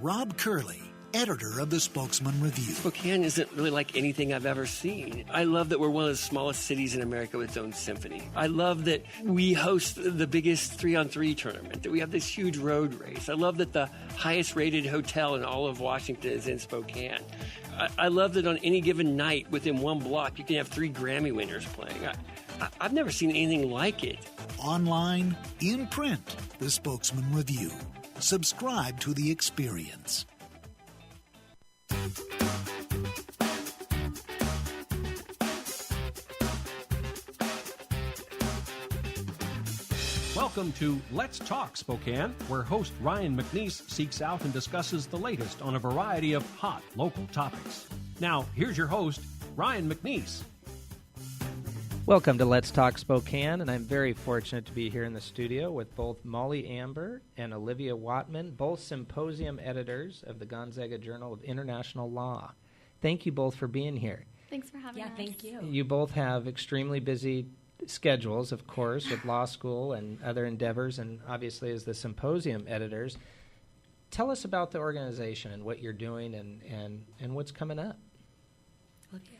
Rob Curley, editor of the Spokesman Review. Spokane isn't really like anything I've ever seen. I love that we're one of the smallest cities in America with its own symphony. I love that we host the biggest 3-on-3 tournament, that we have this huge road race. I love that the highest rated hotel in all of Washington is in Spokane. I love that on any given night within one block you can have 3 Grammy winners playing. I've never seen anything like it. Online, in print, the Spokesman Review. Subscribe to the experience. Welcome to Let's Talk Spokane, where host Ryan McNeese seeks out and discusses the latest on a variety of hot local topics. Now, here's your host, Ryan McNeese. Welcome to Let's Talk Spokane, and I'm very fortunate to be here in the studio with both Molly Amber and Olivia Wattman, both Symposium editors of the Gonzaga Journal of International Law. Thank you both for being here. Thanks for having us. Yeah, thank you. You both have extremely busy schedules, of course, with law school and other endeavors, and obviously as the Symposium editors. Tell us about the organization and what you're doing and what's coming up. Okay,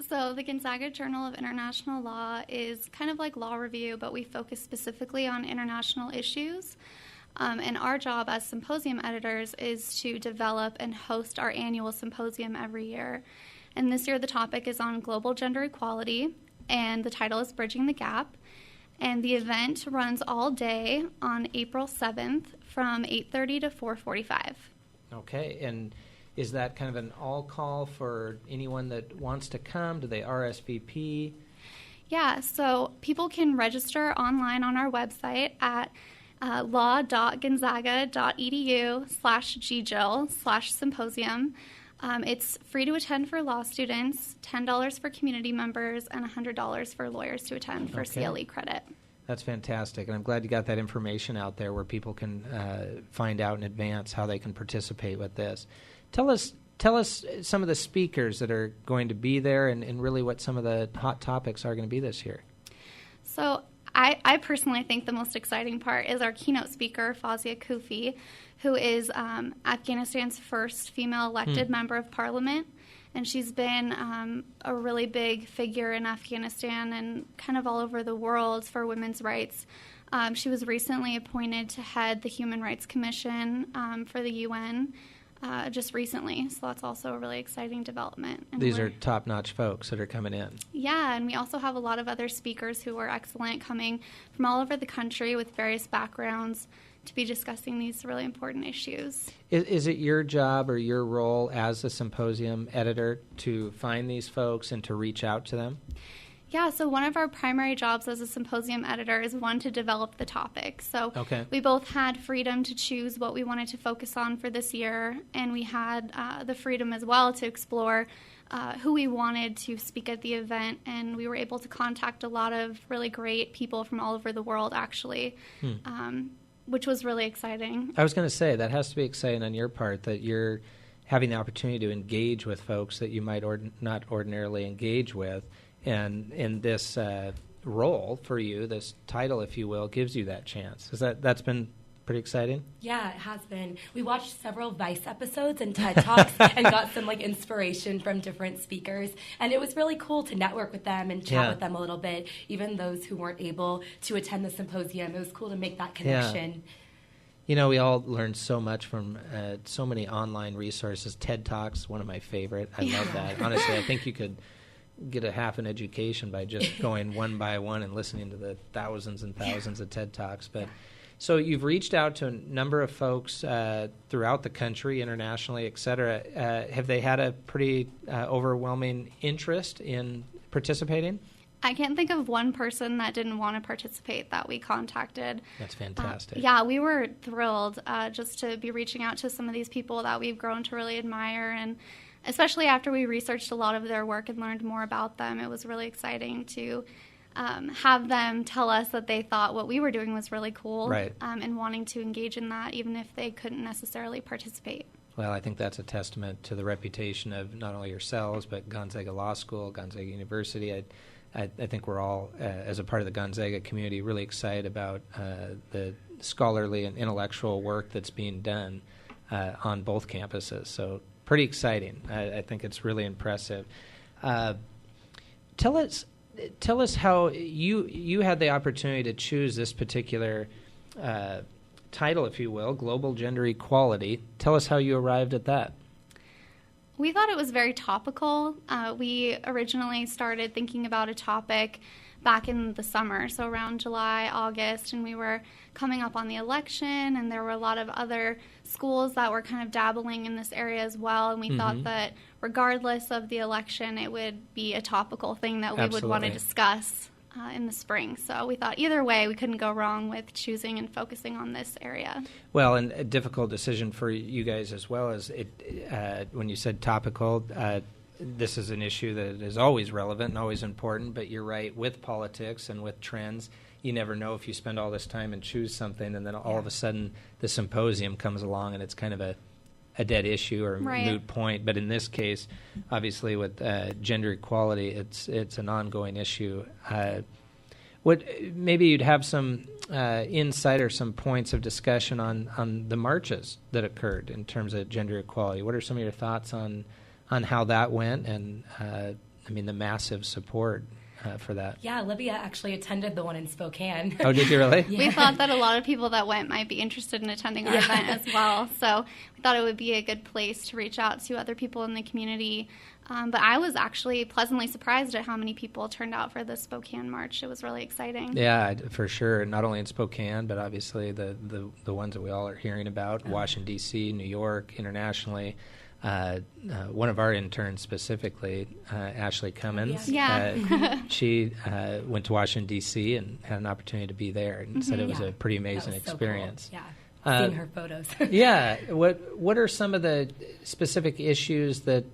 so the Gonzaga Journal of International Law is kind of like law review, but we focus specifically on international issues. And our job as symposium editors is to develop and host our annual symposium every year. And this year the topic is on global gender equality, and the title is Bridging the Gap. And the event runs all day on April 7th from 8:30 to 4:45. Okay, and is that kind of an all-call for anyone that wants to come? Do they RSVP? Yeah, so people can register online on our website at law.gonzaga.edu/gjill/symposium. It's free to attend for law students, $10 for community members, and $100 for lawyers to attend for CLE credit. That's fantastic, and I'm glad you got that information out there where people can find out in advance how they can participate with this. Tell us some of the speakers that are going to be there and really what some of the hot topics are going to be this year. So I personally think the most exciting part is our keynote speaker, Fawzia Koofi, who is Afghanistan's first female elected member of parliament. And she's been a really big figure in Afghanistan and kind of all over the world for women's rights. She was recently appointed to head the Human Rights Commission for the UN just recently. So that's also a really exciting development. And these are top-notch folks that are coming in. Yeah, and we also have a lot of other speakers who are excellent coming from all over the country with various backgrounds to be discussing these really important issues. Is it your job or your role as a symposium editor to find these folks and to reach out to them? Yeah, so one of our primary jobs as a symposium editor is one to develop the topic. So we both had freedom to choose what we wanted to focus on for this year, and we had the freedom as well to explore who we wanted to speak at the event, and we were able to contact a lot of really great people from all over the world, actually, which was really exciting. I was going to say, that has to be exciting on your part, that you're having the opportunity to engage with folks that you might not ordinarily engage with. And in this role for you, this title, if you will, gives you that chance. That's been pretty exciting? Yeah, it has been. We watched several Vice episodes and TED Talks and got some inspiration from different speakers. And it was really cool to network with them and chat with them a little bit, even those who weren't able to attend the symposium. It was cool to make that connection. You know, we all learned so much from so many online resources. TED Talks, one of my favorite. I love that. Honestly, I think you could get a half an education by just going one by one and listening to the thousands and thousands of TED Talks. But so you've reached out to a number of folks throughout the country, internationally, et cetera. Have they had a pretty overwhelming interest in participating? I can't think of one person that didn't want to participate that we contacted. That's fantastic. Yeah, we were thrilled just to be reaching out to some of these people that we've grown to really admire, and especially after we researched a lot of their work and learned more about them, it was really exciting to have them tell us that they thought what we were doing was really cool, and wanting to engage in that even if they couldn't necessarily participate. Well, I think that's a testament to the reputation of not only yourselves, but Gonzaga Law School, Gonzaga University. I think we're all, as a part of the Gonzaga community, really excited about the scholarly and intellectual work that's being done on both campuses. So pretty exciting. I think it's really impressive. Tell us how you had the opportunity to choose this particular title, if you will, Global Gender Equality. Tell us how you arrived at that. We thought it was very topical. We originally started thinking about a topic back in the summer, so around July, August, and we were coming up on the election, and there were a lot of other schools that were kind of dabbling in this area as well, and we thought that regardless of the election, it would be a topical thing that we would want to discuss in the spring. So we thought either way, we couldn't go wrong with choosing and focusing on this area. Well, and a difficult decision for you guys as well as when you said topical, this is an issue that is always relevant and always important, but you're right, with politics and with trends, you never know if you spend all this time and choose something and then all of a sudden the symposium comes along and it's kind of a dead issue or moot point. But in this case, obviously with gender equality, it's an ongoing issue. Maybe you'd have some insight or some points of discussion on the marches that occurred in terms of gender equality. What are some of your thoughts on how that went and, the massive support for that? Yeah, Libya actually attended the one in Spokane. Oh, did you really? We thought that a lot of people that went might be interested in attending our event as well. So we thought it would be a good place to reach out to other people in the community. But I was actually pleasantly surprised at how many people turned out for the Spokane March. It was really exciting. Yeah, for sure. Not only in Spokane, but obviously the ones that we all are hearing about, Washington, D.C., New York, internationally. One of our interns specifically, Ashley Cummins, she went to Washington, D.C. and had an opportunity to be there and said it was a pretty amazing experience. So cool. Yeah, seeing her photos. Yeah. What are some of the specific issues that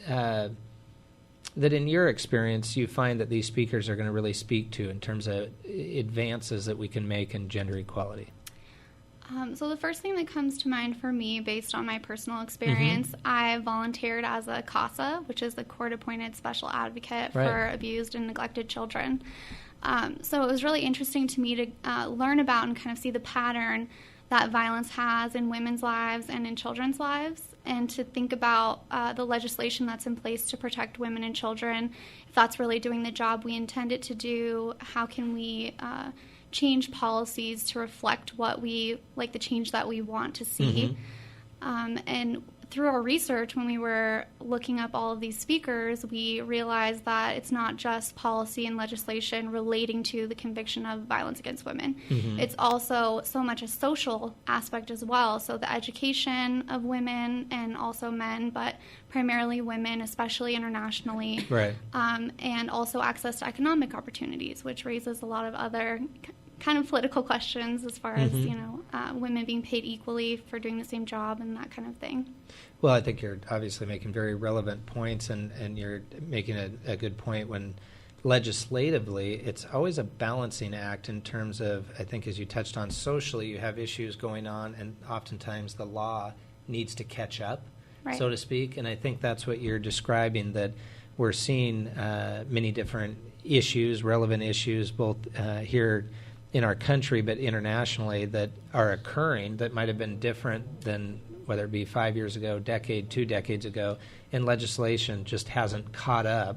in your experience you find that these speakers are going to really speak to in terms of advances that we can make in gender equality? So the first thing that comes to mind for me, based on my personal experience, I volunteered as a CASA, which is the Court-Appointed Special Advocate for Abused and Neglected Children. So it was really interesting to me to learn about and kind of see the pattern that violence has in women's lives and in children's lives, and to think about the legislation that's in place to protect women and children, if that's really doing the job we intend it to do, how can we change policies to reflect the change that we want to see. And through our research, when we were looking up all of these speakers, we realized that it's not just policy and legislation relating to the conviction of violence against women. It's also so much a social aspect as well. So the education of women and also men, but primarily women, especially internationally. And also access to economic opportunities, which raises a lot of other kind of political questions as far as, women being paid equally for doing the same job and that kind of thing. Well, I think you're obviously making very relevant points, and you're making a good point when legislatively it's always a balancing act in terms of, I think as you touched on, socially you have issues going on and oftentimes the law needs to catch up, so to speak. And I think that's what you're describing, that we're seeing many different issues, relevant issues, both here in our country but internationally, that are occurring that might have been different than whether it be 5 years ago, two decades ago, and legislation just hasn't caught up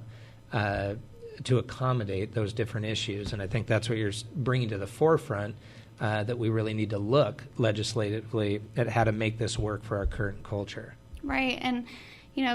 to accommodate those different issues. And I think that's what you're bringing to the forefront, that we really need to look legislatively at how to make this work for our current culture. Right. And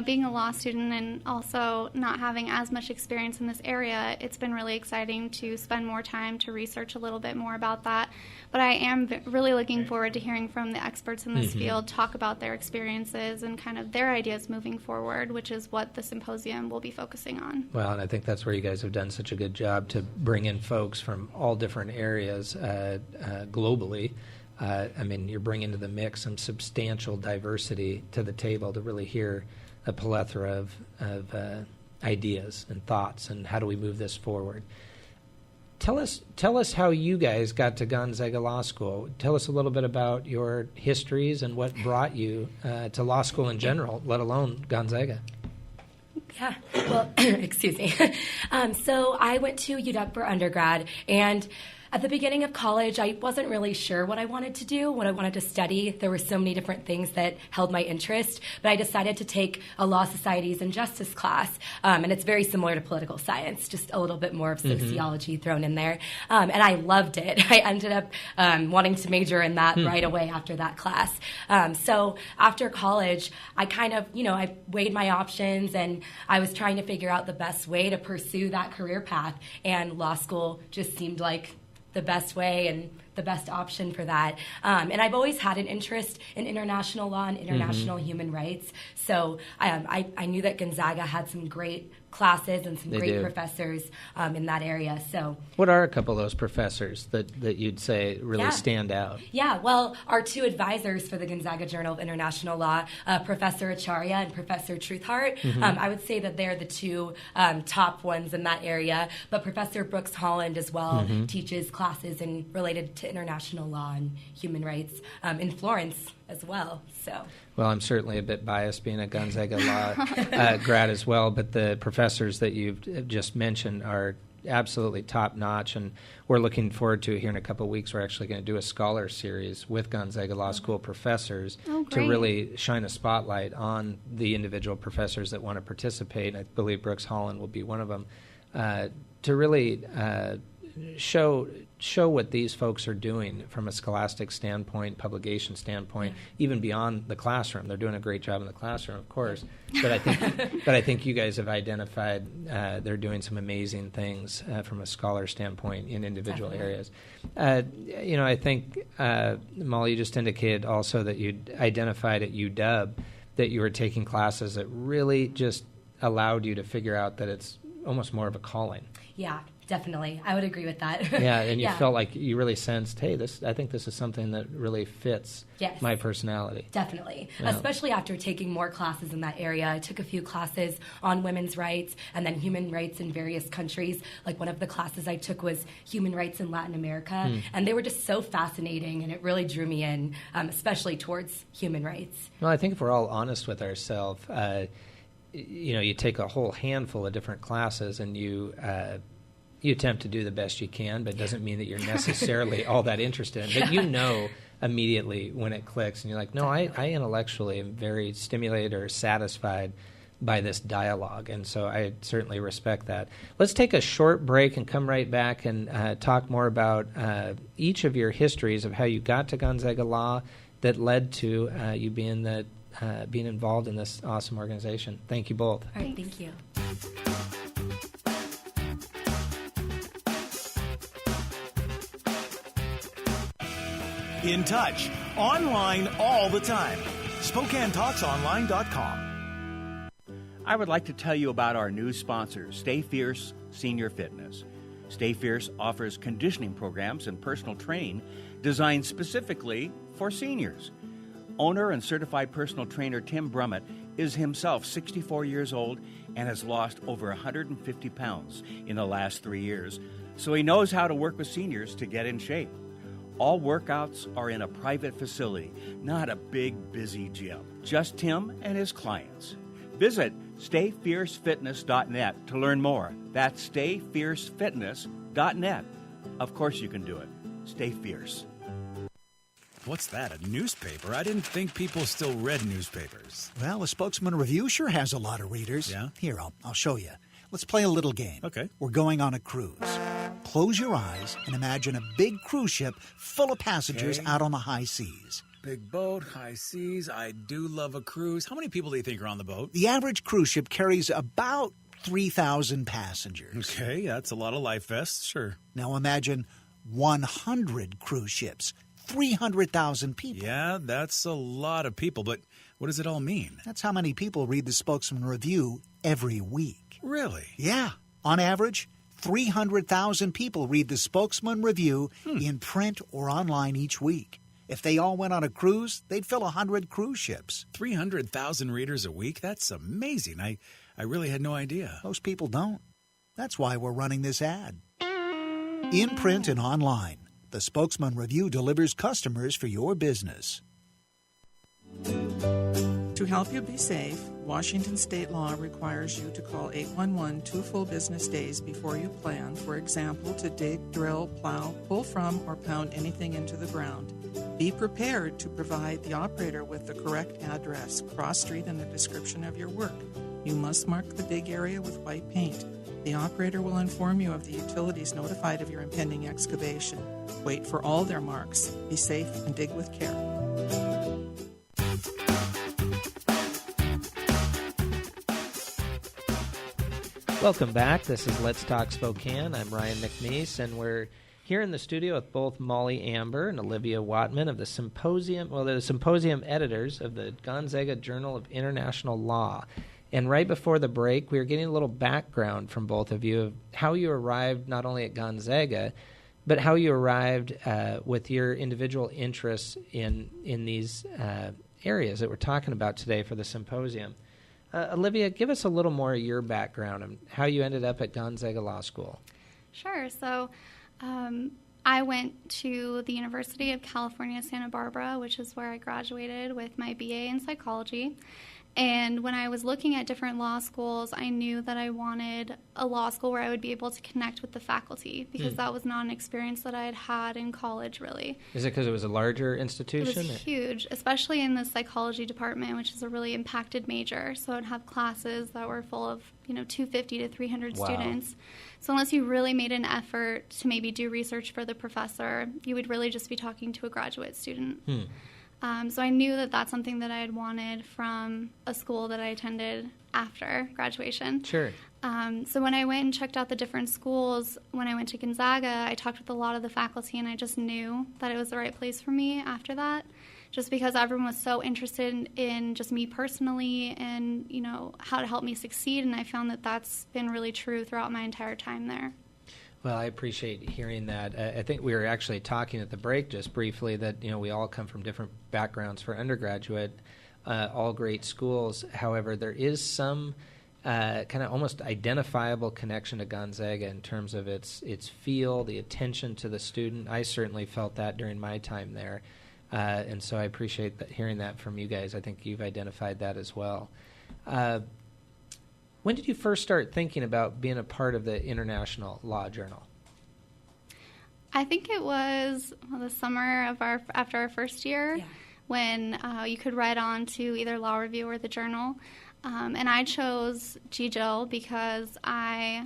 being a law student and also not having as much experience in this area, it's been really exciting to spend more time to research a little bit more about that. But I am really looking forward to hearing from the experts in this field talk about their experiences and kind of their ideas moving forward, which is what the symposium will be focusing on. Well, and I think that's where you guys have done such a good job to bring in folks from all different areas globally. You're bringing to the mix some substantial diversity to the table to really hear a plethora of ideas and thoughts, and how do we move this forward. Tell us how you guys got to Gonzaga Law School. Tell us a little bit about your histories and what brought you to law school in general, let alone Gonzaga. Yeah, well, excuse me. So I went to UW for undergrad, and At the beginning of college, I wasn't really sure what I wanted to do, what I wanted to study. There were so many different things that held my interest, but I decided to take a law, societies, and justice class, and it's very similar to political science, just a little bit more of sociology thrown in there, and I loved it. I ended up wanting to major in that right away after that class. So after college, I kind of, I weighed my options, and I was trying to figure out the best way to pursue that career path, and law school just seemed like the best way and the best option for that. And I've always had an interest in international law and international human rights. So I knew that Gonzaga had some great classes and some great professors in that area. So, what are a couple of those professors that you'd say really stand out? Yeah, well, our two advisors for the Gonzaga Journal of International Law, Professor Acharya and Professor Truthheart, I would say that they're the two top ones in that area. But Professor Brooks Holland as well teaches classes related to international law and human rights in Florence as well. So, well, I'm certainly a bit biased being a Gonzaga Law grad as well, but the professors that you've just mentioned are absolutely top-notch, and we're looking forward to here in a couple of weeks. We're actually going to do a scholar series with Gonzaga Law School professors to really shine a spotlight on the individual professors that want to participate. I believe Brooks Holland will be one of them, to really show what these folks are doing from a scholastic standpoint, publication standpoint, even beyond the classroom. They're doing a great job in the classroom, of course, but I think you guys have identified they're doing some amazing things from a scholar standpoint in individual areas. I think Molly, you just indicated also that you identified at UW that you were taking classes that really just allowed you to figure out that it's almost more of a calling. Yeah. Definitely. I would agree with that. Yeah, and you felt like you really sensed, hey, I think this is something that really fits my personality. Definitely. Yeah. Especially after taking more classes in that area. I took a few classes on women's rights and then human rights in various countries. Like one of the classes I took was human rights in Latin America. And they were just so fascinating, and it really drew me in, especially towards human rights. Well, I think if we're all honest with ourselves, you take a whole handful of different classes and you attempt to do the best you can, but it doesn't mean that you're necessarily all that interested. But immediately when it clicks, and you're like, no, I intellectually am very stimulated or satisfied by this dialogue, and so I certainly respect that. Let's take a short break and come right back and talk more about each of your histories of how you got to Gonzaga Law that led to you being involved in this awesome organization. Thank you both. All right, thank you. In touch, online all the time. SpokaneTalksOnline.com. I would like to tell you about our new sponsor, Stay Fierce Senior Fitness. Stay Fierce offers conditioning programs and personal training designed specifically for seniors. Owner and certified personal trainer Tim Brummett is himself 64 years old and has lost over 150 pounds in the last 3 years, so he knows how to work with seniors to get in shape. All workouts are in a private facility, not a big, busy gym. Just Tim and his clients. Visit StayFierceFitness.net to learn more. That's StayFierceFitness.net. Of course you can do it. Stay fierce. What's that, a newspaper? I didn't think people still read newspapers. Well, the Spokesman Review sure has a lot of readers. Yeah? Here, I'll show you. Let's play a little game. Okay. We're going on a cruise. Close your eyes and imagine a big cruise ship full of passengers out on the high seas. Big boat, high seas. I do love a cruise. How many people do you think are on the boat? The average cruise ship carries about 3,000 passengers. Okay, that's a lot of life vests, sure. Now imagine 100 cruise ships, 300,000 people. Yeah, that's a lot of people, but what does it all mean? That's how many people read the Spokesman Review every week. Really? Yeah. On average, 300,000 people read the Spokesman Review in print or online each week. If they all went on a cruise, they'd fill 100 cruise ships. 300,000 readers a week? That's amazing. I really had no idea. Most people don't. That's why we're running this ad. In print and online, the Spokesman Review delivers customers for your business. To help you be safe, Washington state law requires you to call 811 2 full business days before you plan, for example, to dig, drill, plow, pull from, or pound anything into the ground. Be prepared to provide the operator with the correct address, cross street, and the description of your work. You must mark the dig area with white paint. The operator will inform you of the utilities notified of your impending excavation. Wait for all their marks. Be safe and dig with care. Welcome back. This is Let's Talk Spokane. I'm Ryan McNeese, and we're here in the studio with both Molly Amber and Olivia Watman of the Symposium, they're the Symposium editors of the Gonzaga Journal of International Law. And right before the break, we were getting a little background from both of you of how you arrived not only at Gonzaga, but how you arrived with your individual interests in these areas that we're talking about today for the symposium. Olivia, give us a little more of your background and how you ended up at Gonzaga Law School. Sure. So I went to the University of California, Santa Barbara, which is where I graduated with my BA in psychology. And when I was looking at different law schools, I knew that I wanted a law school where I would be able to connect with the faculty, because that was not an experience that I had had in college, really. Is it because it was a larger institution? It was huge, especially in the psychology department, which is a really impacted major. So I'd have classes that were full of, 250 to 300 students. So unless you really made an effort to maybe do research for the professor, you would really just be talking to a graduate student. So I knew that that's something that I had wanted from a school that I attended after graduation. Sure. So when I went and checked out the different schools, when I went to Gonzaga, I talked with a lot of the faculty, and I just knew that it was the right place for me after that, just because everyone was so interested in just me personally and, how to help me succeed, and I found that that's been really true throughout my entire time there. Well, I appreciate hearing that. I think we were actually talking at the break just briefly that, we all come from different backgrounds for undergraduate, all great schools. However, there is some kind of almost identifiable connection to Gonzaga in terms of its feel, the attention to the student. I certainly felt that during my time there. And so I appreciate hearing that from you guys. I think you've identified that as well. When did you first start thinking about being a part of the International Law Journal? I think it was the summer after our first year, when you could write on to either Law Review or the Journal. And I chose GJIL because I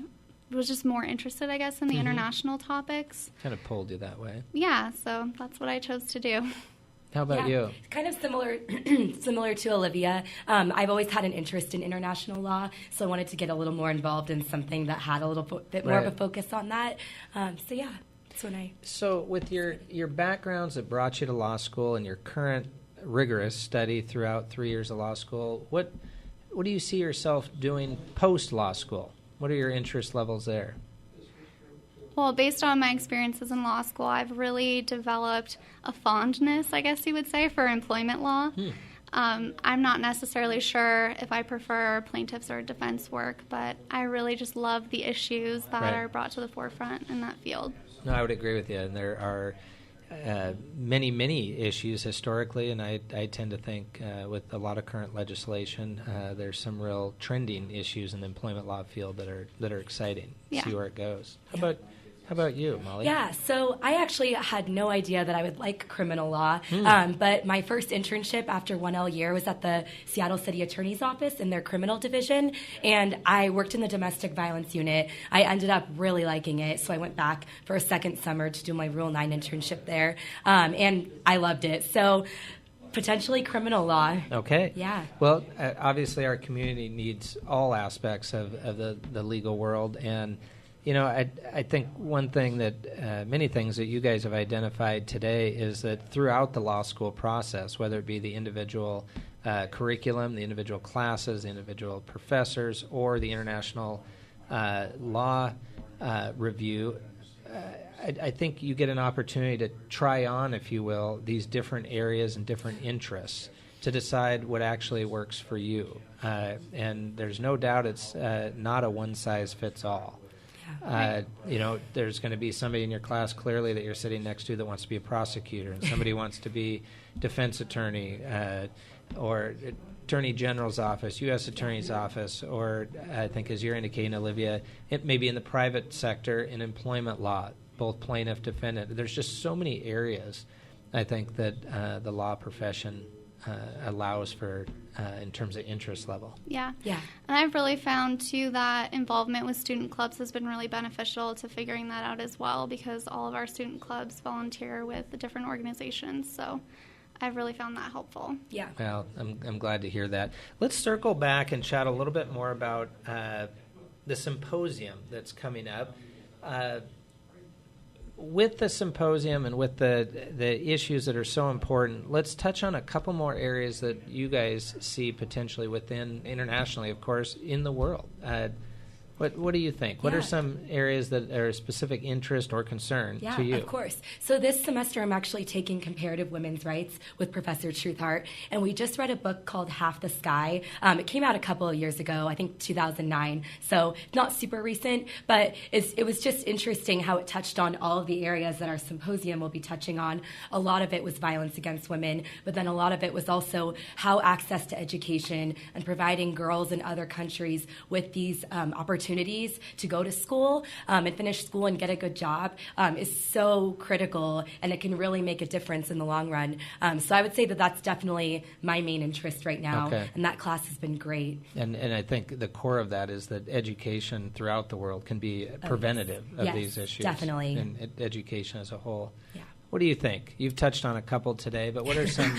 was just more interested, I guess, in the international topics. Kind of pulled you that way. Yeah, so that's what I chose to do. How about you? Kind of similar to Olivia. I've always had an interest in international law, so I wanted to get a little more involved in something that had a little bit more of a focus on that. So yeah, that's when I... So with your backgrounds that brought you to law school and your current rigorous study throughout 3 years of law school, what do you see yourself doing post-law school? What are your interest levels there? Well, based on my experiences in law school, I've really developed a fondness, I guess you would say, for employment law. I'm not necessarily sure if I prefer plaintiffs or defense work, but I really just love the issues that are brought to the forefront in that field. No, I would agree with you. And there are many, many issues historically, and I tend to think with a lot of current legislation, there's some real trending issues in the employment law field that are exciting. See where it goes. How about you, Molly? Yeah, so I actually had no idea that I would like criminal law, but my first internship after 1L year was at the Seattle City Attorney's Office in their criminal division, and I worked in the domestic violence unit. I ended up really liking it, so I went back for a second summer to do my Rule 9 internship there, and I loved it. So potentially criminal law. Okay. Yeah. Well, obviously our community needs all aspects of the legal world, and I think one thing that many things that you guys have identified today is that throughout the law school process, whether it be the individual curriculum, the individual classes, the individual professors, or the international law review, I think you get an opportunity to try on, if you will, these different areas and different interests to decide what actually works for you. And there's no doubt it's not a one-size-fits-all. There's going to be somebody in your class clearly that you're sitting next to that wants to be a prosecutor, and somebody wants to be defense attorney, or Attorney General's office, U.S. Attorney's office, or I think as you're indicating, Olivia, it may be in the private sector in employment law, both plaintiff, defendant. There's just so many areas, I think, that the law profession allows for in terms of interest level. Yeah. And I've really found, too, that involvement with student clubs has been really beneficial to figuring that out as well, because all of our student clubs volunteer with the different organizations. So I've really found that helpful. Yeah. Well, I'm glad to hear that. Let's circle back and chat a little bit more about the symposium that's coming up. With the symposium and with the issues that are so important, let's touch on a couple more areas that you guys see potentially within, internationally, of course, in the world. What do you think? What are some areas that are of specific interest or concern to you? Yeah, of course. So this semester I'm actually taking comparative women's rights with Professor Truthheart, and we just read a book called Half the Sky. It came out a couple of years ago, I think 2009, so not super recent, but it was just interesting how it touched on all of the areas that our symposium will be touching on. A lot of it was violence against women, but then a lot of it was also how access to education and providing girls in other countries with these opportunities to go to school and finish school and get a good job is so critical, and it can really make a difference in the long run. So I would say that that's definitely my main interest right now, and that class has been great. And I think the core of that is that education throughout the world can be preventative of these issues. Definitely. And education as a whole. Yeah. What do you think? You've touched on a couple today, but what are some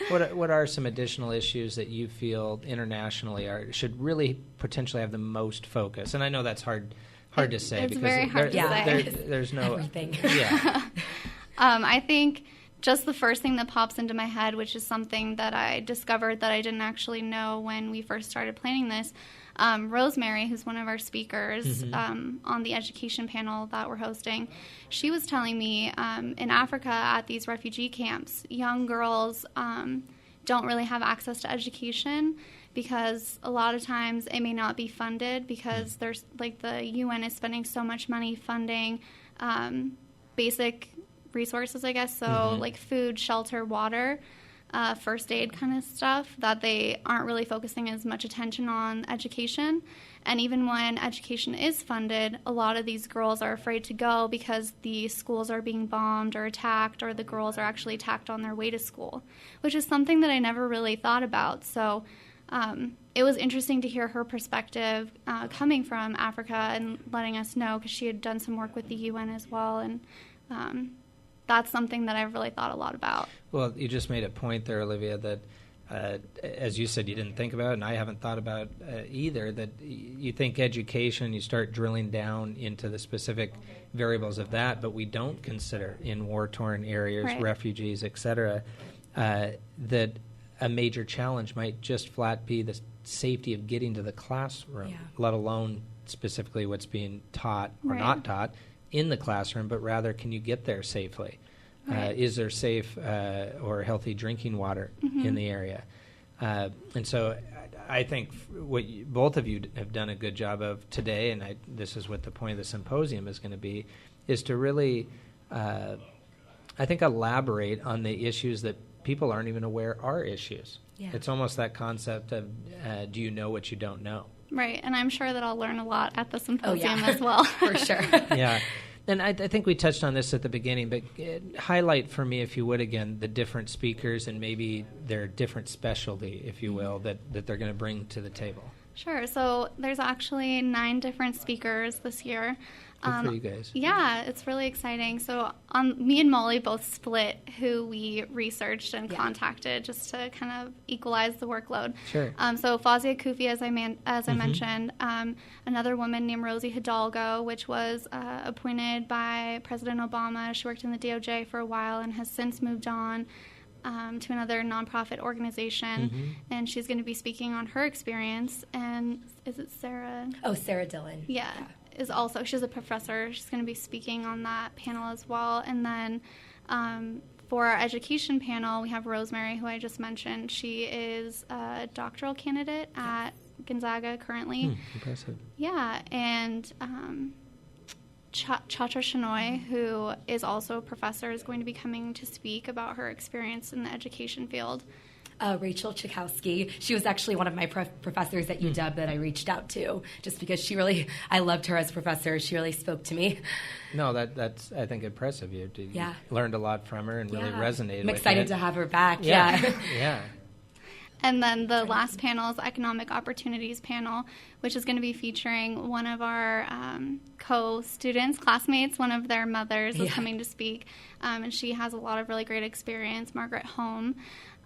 what are some additional issues that you feel internationally should really potentially have the most focus? And I know that's hard to say, it's because very hard to say. There's no everything. Yeah. I think just the first thing that pops into my head, which is something that I discovered that I didn't actually know when we first started planning this. Rosemary, who's one of our speakers on the education panel that we're hosting, she was telling me in Africa at these refugee camps, young girls don't really have access to education because a lot of times it may not be funded because there's the UN is spending so much money funding basic resources, I guess, so like food, shelter, water, first aid kind of stuff, that they aren't really focusing as much attention on education. And even when education is funded, a lot of these girls are afraid to go because the schools are being bombed or attacked, or the girls are actually attacked on their way to school, which is something that I never really thought about. So it was interesting to hear her perspective coming from Africa and letting us know, because she had done some work with the UN as well. And that's something that I've really thought a lot about. Well, you just made a point there, Olivia, that as you said, you didn't think about, and I haven't thought about either, that you think education, you start drilling down into the specific variables of that, but we don't consider in war-torn areas, refugees, et cetera, that a major challenge might just flat be the safety of getting to the classroom, let alone specifically what's being taught or not taught in the classroom, but rather, can you get there safely? Is there safe or healthy drinking water in the area? And so I think what both of you have done a good job of today, and this is what the point of the symposium is going to be, is to really, I think, elaborate on the issues that people aren't even aware are issues. It's almost that concept of do you know what you don't know? Right, and I'm sure that I'll learn a lot at the symposium as well. For sure. Yeah. And I think we touched on this at the beginning, but highlight for me, if you would, again, the different speakers and maybe their different specialty, if you will, that they're going to bring to the table. Sure. So there's actually 9 different speakers this year. Good for you guys. Yeah, it's really exciting. So me and Molly both split who we researched and contacted just to kind of equalize the workload. Sure. So Fawzia Kufi, as I mentioned, another woman named Rosie Hidalgo, which was appointed by President Obama. She worked in the DOJ for a while and has since moved on to another nonprofit organization, and she's going to be speaking on her experience. And is it Sarah? Oh, Sarah Dillon. Yeah. She's a professor. She's going to be speaking on that panel as well. And then for our education panel, we have Rosemary, who I just mentioned. She is a doctoral candidate at Gonzaga currently. Impressive. Yeah, and Chatra Shenoy, who is also a professor, is going to be coming to speak about her experience in the education field. Rachel Chakowski. She was actually one of my professors at UW that I reached out to, just because I loved her as a professor. She really spoke to me. No, that's I think impressive. You learned a lot from her and really resonated. I'm excited to have her back. Yeah. And then the last panel is the Economic Opportunities panel, which is going to be featuring one of our co-students, classmates. One of their mothers is coming to speak, and she has a lot of really great experience, Margaret Holm.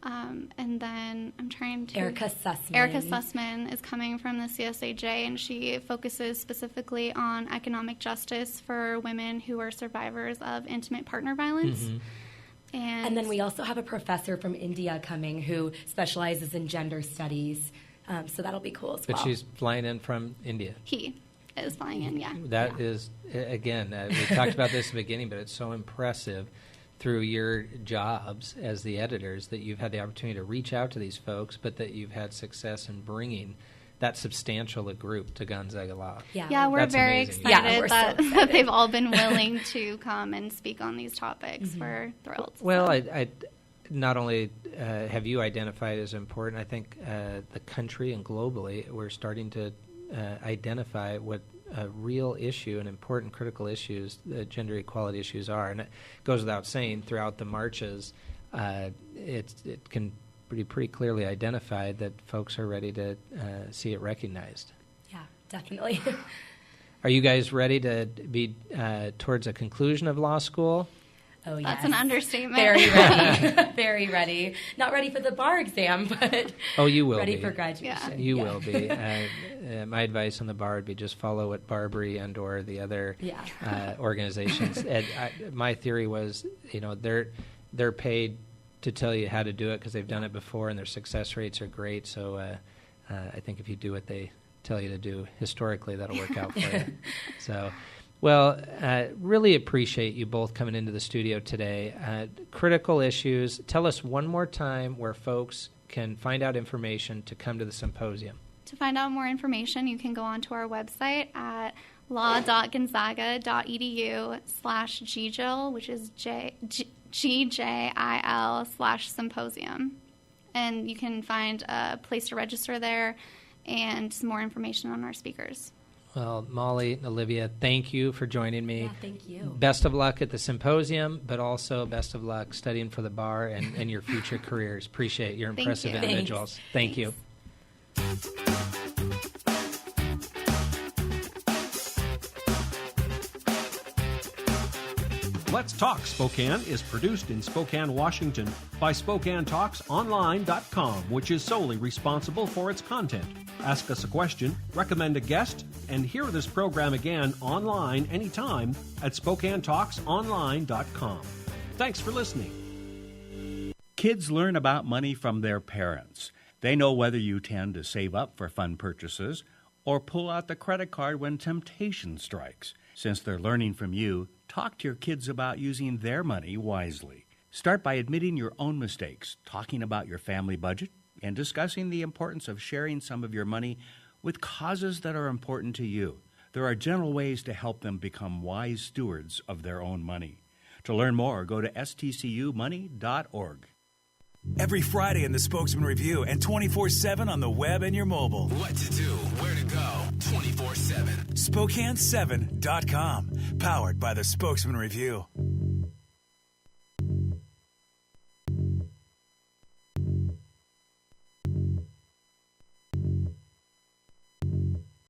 And then I'm trying to... Erica Sussman. Erica Sussman is coming from the CSAJ, and she focuses specifically on economic justice for women who are survivors of intimate partner violence. Mm-hmm. And then we also have a professor from India coming who specializes in gender studies, so that'll be cool as well. But she's flying in from India. He is flying in, That is, again, we talked about this at the beginning, but it's so impressive through your jobs as the editors that you've had the opportunity to reach out to these folks, but that you've had success in bringing that substantial a group to Gonzaga Law. Yeah, we're very excited that they've all been willing to come and speak on these topics. Mm-hmm. We're thrilled. Well, I not only have you identified as important, I think the country and globally we're starting to identify what a real issue and important critical issues, gender equality issues are. And it goes without saying throughout the marches, it can be pretty clearly identified that folks are ready to see it recognized. Yeah, definitely. Are you guys ready to be towards a conclusion of law school? Oh, yes. That's an understatement. Very ready. Very ready. Not ready for the bar exam, but you will ready be. For graduation. You will be. My advice on the bar would be just follow what Barbary and or the other organizations. My theory was, they're paid to tell you how to do it because they've done it before and their success rates are great. So I think if you do what they tell you to do historically, that'll work out for you. So... Well, really appreciate you both coming into the studio today. Critical issues. Tell us one more time where folks can find out information to come to the symposium. To find out more information, you can go onto our website at law.gonzaga.edu/GJIL, which is GJIL/symposium. And you can find a place to register there and some more information on our speakers. Well, Molly and Olivia, thank you for joining me. Yeah, thank you. Best of luck at the symposium, but also best of luck studying for the bar and your future careers. Appreciate your impressive individuals. Thank you. Let's Talk Spokane is produced in Spokane, Washington by SpokaneTalksOnline.com, which is solely responsible for its content. Ask us a question, recommend a guest, and hear this program again online anytime at SpokaneTalksOnline.com. Thanks for listening. Kids learn about money from their parents. They know whether you tend to save up for fun purchases or pull out the credit card when temptation strikes. Since they're learning from you, talk to your kids about using their money wisely. Start by admitting your own mistakes, talking about your family budget, and discussing the importance of sharing some of your money with causes that are important to you. There are gentle ways to help them become wise stewards of their own money. To learn more, go to stcumoney.org. Every Friday in the Spokesman Review and 24/7 on the web and your mobile. What to do, where to go, 24/7. Spokane7.com. Powered by the Spokesman Review.